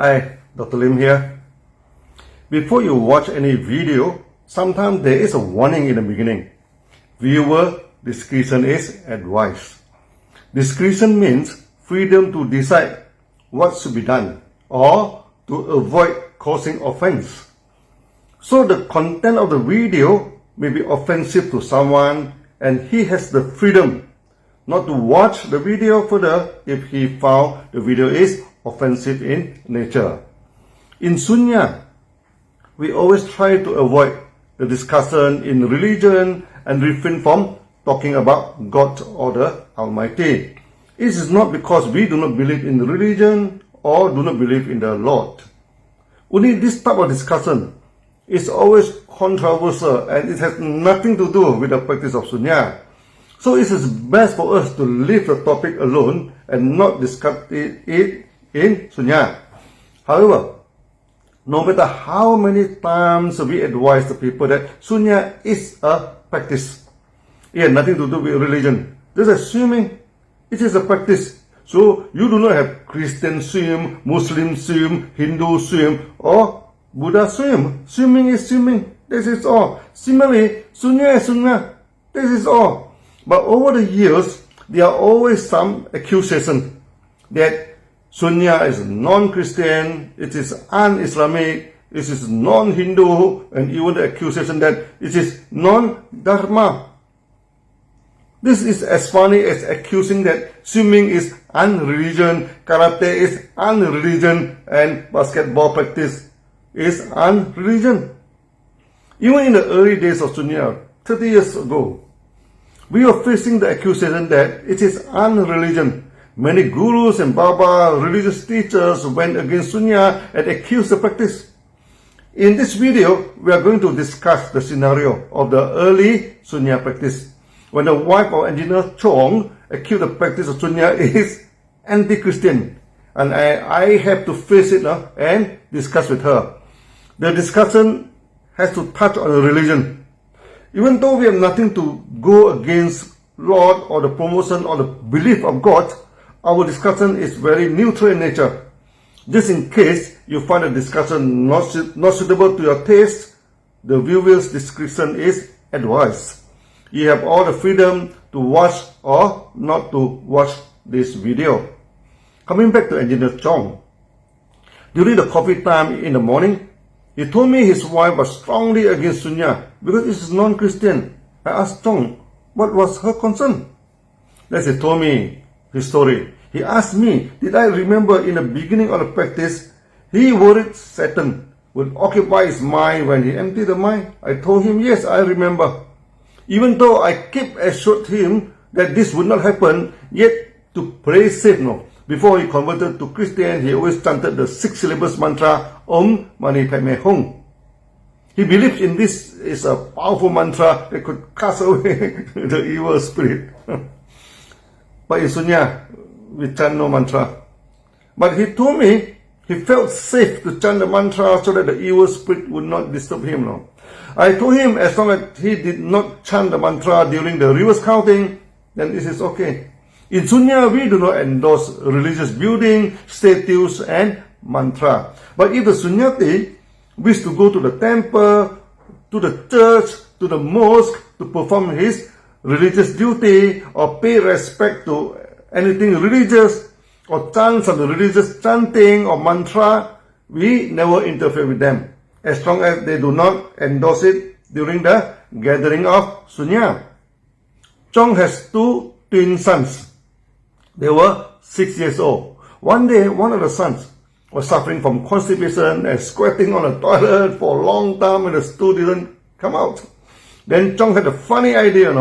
Hi, Dr. Lim here. Before you watch any video, sometimes there is a warning in the beginning. Viewer discretion is advised. Discretion means freedom to decide what should be done or to avoid causing offense. So the content of the video may be offensive to someone and he has the freedom not to watch the video further if he found the video is offensive in nature. In Sunya, we always try to avoid the discussion in religion and refrain from talking about God or the Almighty. It is not because we do not believe in religion or do not believe in the Lord. Only this type of discussion is always controversial and it has nothing to do with the practice of Sunya. So it is best for us to leave the topic alone and not discuss it in Sunya. However, no matter how many times we advise the people that Sunya is a practice, it has nothing to do with religion. Just as swimming, it is a practice. So you do not have Christian swim, Muslim swim, Hindu swim, or Buddha swim. Swimming is swimming. This is all. Similarly, Sunya is Sunya. This is all. But over the years, there are always some accusation that Sunya is non-Christian, it is un-Islamic, it is non-Hindu, and even the accusation that it is non-Dharma. This is as funny as accusing that swimming is un-religion, karate is un-religion, and basketball practice is un-religion. Even in the early days of Sunya, 30 years ago, we were facing the accusation that it is un-religion. Many gurus and Baba religious teachers went against Sunya and accused the practice. In this video, we are going to discuss the scenario of the early Sunya practice. When the wife of Engineer Chong accused the practice of Sunya is anti-Christian. And I have to face it and discuss with her. The discussion has to touch on religion. Even though we have nothing to go against Lord or the promotion or the belief of God, our discussion is very neutral in nature. Just in case you find the discussion not suitable to your taste, the viewer's discretion is advised. You have all the freedom to watch or not to watch this video. Coming back to Engineer Chong, during the coffee time in the morning, he told me his wife was strongly against Sunya because it is non-Christian. I asked Chong, what was her concern? Then he told me his story. He asked me, did I remember in the beginning of the practice, he worried Satan would occupy his mind when he emptied the mind? I told him, yes, I remember. Even though I kept assured him that this would not happen, yet to play safe, before he converted to Christian, he always chanted the 6 syllables mantra, Om Mani Padme Hum. He believes in this is a powerful mantra that could cast away the evil spirit. But in Sunya, we chant no mantra. But he told me he felt safe to chant the mantra so that the evil spirit would not disturb him. I told him as long as he did not chant the mantra during the reverse counting, then this is okay. In Sunya, we do not endorse religious building, statues, and mantra. But if the Sunyati wish to go to the temple, to the church, to the mosque to perform his religious duty or pay respect to anything religious or chant some religious chanting or mantra, we never interfere with them as long as they do not endorse it during the gathering of Sunya. Chong has 2 twin sons. They were 6 years old. One day, one of the sons was suffering from constipation and squatting on the toilet for a long time and the stool didn't come out. Then Chong had a funny idea,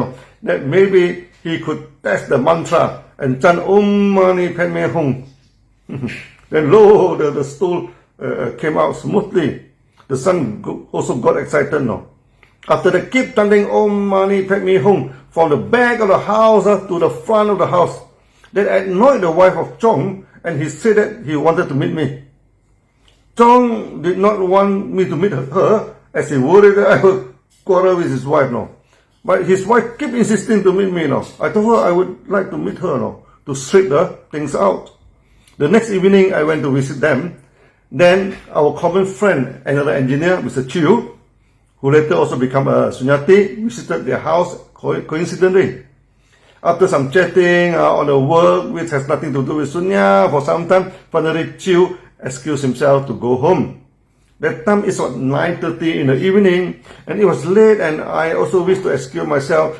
that maybe he could test the mantra and chant Om Mani Padme Hum. Then lo, the stool came out smoothly. The son also got excited. After they keep chanting Om Mani Padme Hum from the back of the house to the front of the house, that annoyed the wife of Chong, and he said that he wanted to meet me. Chong did not want me to meet her, as he worried that I would quarrel with his wife. But his wife kept insisting to meet me. I told her I would like to meet her to straighten the things out. The next evening, I went to visit them. Then our common friend, another engineer, Mr. Chiu, who later also became a Sunyati, visited their house coincidentally. After some chatting on the work which has nothing to do with Sunya for some time, finally Chiu excused himself to go home. That time is 9:30 in the evening, and it was late, and I also wished to excuse myself.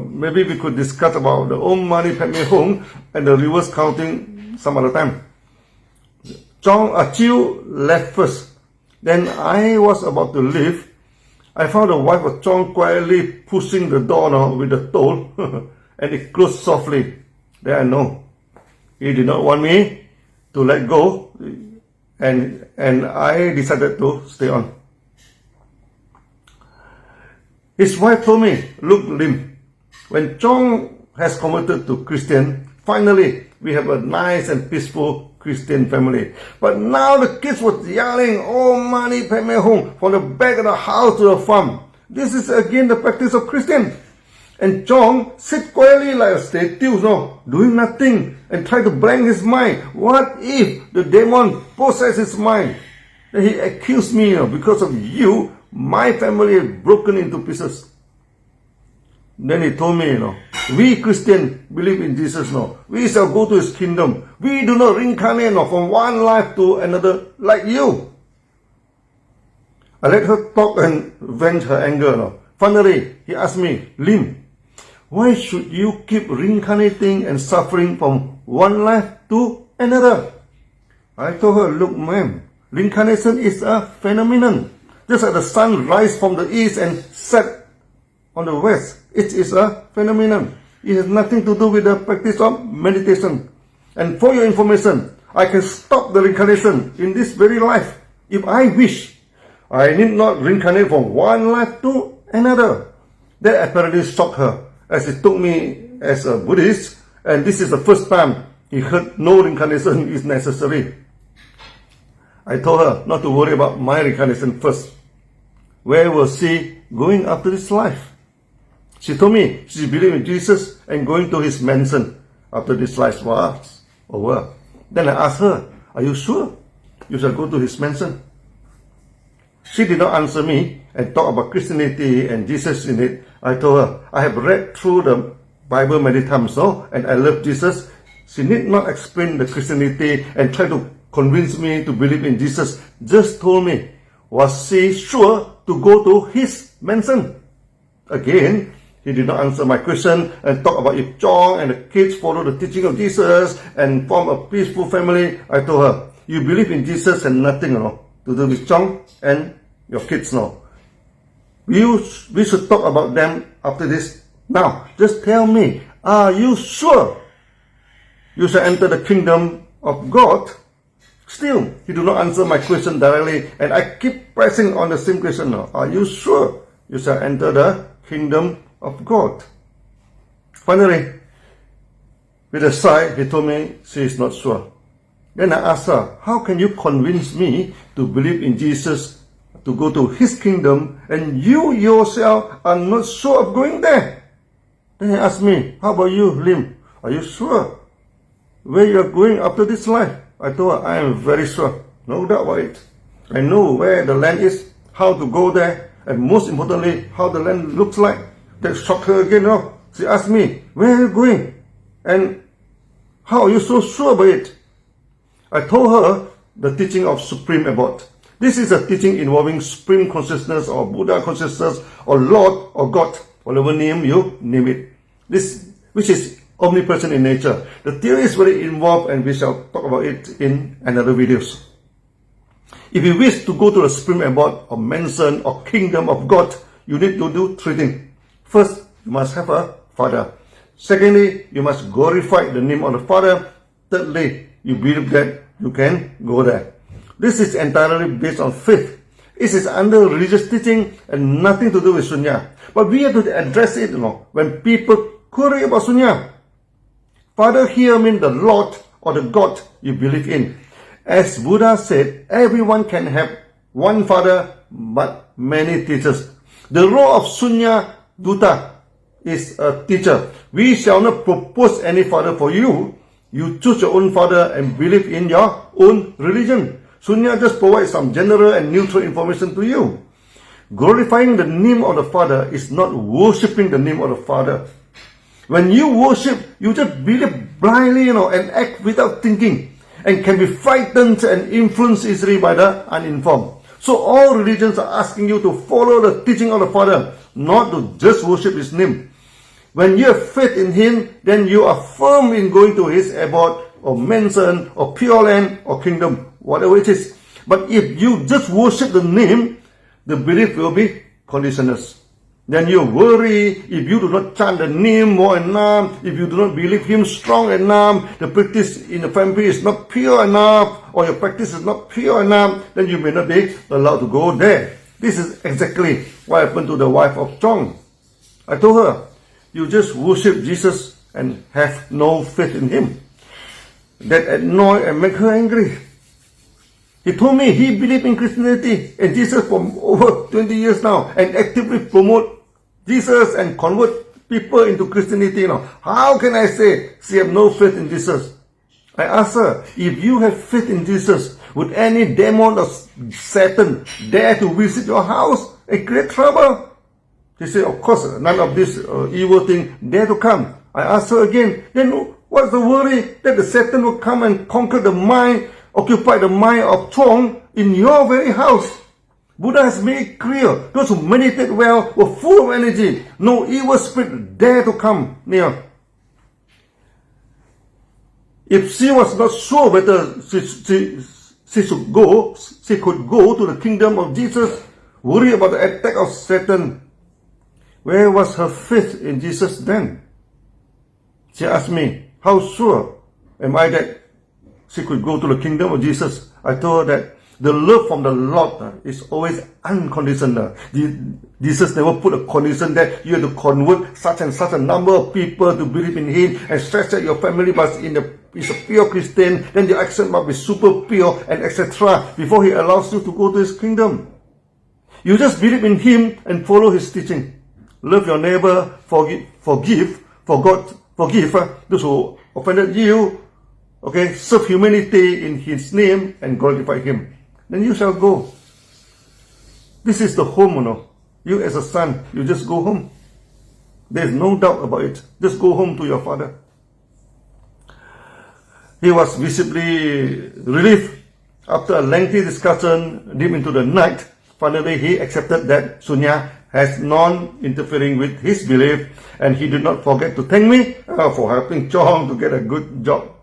Maybe we could discuss about the Om Mani Padme Hum and the reverse counting some other time. Chiu left first. Then I was about to leave. I found the wife of Chong quietly pushing the door with the toll, and it closed softly. Then I know he did not want me to let go. And I decided to stay on. His wife told me, "Look, Lim, when Chong has converted to Christian, finally we have a nice and peaceful Christian family. But now the kids were yelling, 'Oh, Mani Padme Hum,' from the back of the house to the farm. This is again the practice of Christian. And Chong sit quietly like a statue, doing nothing, and try to blank his mind. What if the demon possesses his mind? Then he accused me, because of you, my family is broken into pieces." Then he told me, "We Christians believe in Jesus, we shall go to his kingdom. We do not reincarnate from one life to another like you." I let her talk and vent her anger. Finally, he asked me, "Lim, why should you keep reincarnating and suffering from one life to another?" I told her, "Look, ma'am, reincarnation is a phenomenon. Just like the sun rises from the east and set on the west, it is a phenomenon. It has nothing to do with the practice of meditation. And for your information, I can stop the reincarnation in this very life. If I wish, I need not reincarnate from one life to another." That apparently shocked her, as he took me as a Buddhist, and this is the first time he heard no reincarnation is necessary. I told her not to worry about my reincarnation first. Where was she going after this life? She told me she believed in Jesus and going to his mansion after this life was over. Then I asked her, "Are you sure you shall go to his mansion?" She did not answer me and talk about Christianity and Jesus in it. I told her, "I have read through the Bible many times, and I love Jesus. She need not explain the Christianity and try to convince me to believe in Jesus. Just told me, was she sure to go to his mansion?" Again, he did not answer my question and talk about if Chong and the kids follow the teaching of Jesus and form a peaceful family. I told her, "You believe in Jesus and nothing to do with Chong and your kids We should talk about them after this. Now, just tell me, are you sure you shall enter the kingdom of God?" Still, he did not answer my question directly, and I keep pressing on the same question now. Are you sure you shall enter the kingdom of God? Finally, with a sigh, he told me she is not sure. Then I asked her, "How can you convince me to believe in Jesus, to go to his kingdom, and you yourself are not sure of going there?" Then he asked me, "How about you, Lim? Are you sure where you are going after this life?" I told her, "I am very sure, no doubt about it. I know where the land is, how to go there, and most importantly, how the land looks like." That shocked her again. She asked me, "Where are you going? And how are you so sure about it?" I told her the teaching of Supreme Abode. This is a teaching involving Supreme Consciousness or Buddha Consciousness or Lord or God, whatever name you name it. This, which is omnipresent in nature. The theory is very involved, and we shall talk about it in another videos. If you wish to go to the Supreme Abode or mansion or kingdom of God, you need to do three things. First, you must have a father. Secondly, you must glorify the name of the Father. Thirdly, you believe that you can go there. This is entirely based on faith. It is under religious teaching and nothing to do with Sunya. But we have to address it, when people query about Sunya. Father here means the Lord or the God you believe in. As Buddha said, everyone can have one father but many teachers. The role of Sunya Dutta is a teacher. We shall not propose any father for you. You choose your own father and believe in your own religion. Sunya just provides some general and neutral information to you. Glorifying the name of the Father is not worshipping the name of the Father. When you worship, you just believe blindly, and act without thinking, and can be frightened and influenced easily by the uninformed. So all religions are asking you to follow the teaching of the Father, not to just worship His name. When you have faith in Him, then you are firm in going to His abode, or mansion, or pure land, or kingdom, whatever it is. But if you just worship the name, the belief will be conditionless. Then you worry if you do not chant the name more enough, if you do not believe Him strong enough, the practice in the family is not pure enough, or your practice is not pure enough, then you may not be allowed to go there. This is exactly what happened to the wife of John. I told her, you just worship Jesus and have no faith in Him. That annoyed and made her angry. He told me he believed in Christianity and Jesus for over 20 years now, and actively promote Jesus and convert people into Christianity now. How can I say she have no faith in Jesus? I asked her, if you have faith in Jesus, would any demon or Satan dare to visit your house and create trouble? She said, of course, none of this evil thing dare to come. I asked her again, then what's the worry that the Satan will come and conquer the mind, occupy the mind of Chong in your very house? Buddha has made it clear, those who meditate well were full of energy. No evil spirit dare to come near. If she was not sure whether she could go to the kingdom of Jesus, worry about the attack of Satan, where was her faith in Jesus then? She asked me, how sure am I that she could go to the kingdom of Jesus? I told her that the love from the Lord is always unconditional. Jesus never put a condition that you have to convert such and such a number of people to believe in Him and stretch out your family must is a pure Christian, then your action must be super pure and etc. before He allows you to go to His kingdom. You just believe in Him and follow His teaching. Love your neighbor, forgive those who offended you. Okay, serve humanity in His name and glorify Him. Then you shall go. This is the home, You as a son, you just go home. There is no doubt about it. Just go home to your father. He was visibly relieved. After a lengthy discussion deep into the night, finally he accepted that Sunya has non-interfering with his belief, and he did not forget to thank me for helping Chong to get a good job.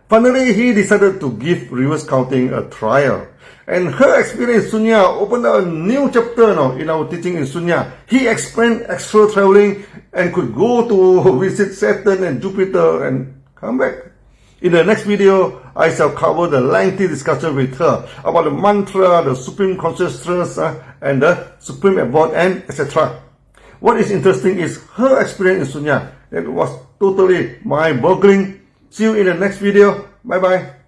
Finally, he decided to give reverse counting a trial. And her experience in Sunya opened a new chapter in our teaching in Sunya. He explained astral traveling and could go to visit Saturn and Jupiter and come back. In the next video, I shall cover the lengthy discussion with her about the mantra, the supreme consciousness, and the supreme abode, and etc. What is interesting is her experience in Sunya. That was totally mind-boggling. See you in the next video. Bye-bye.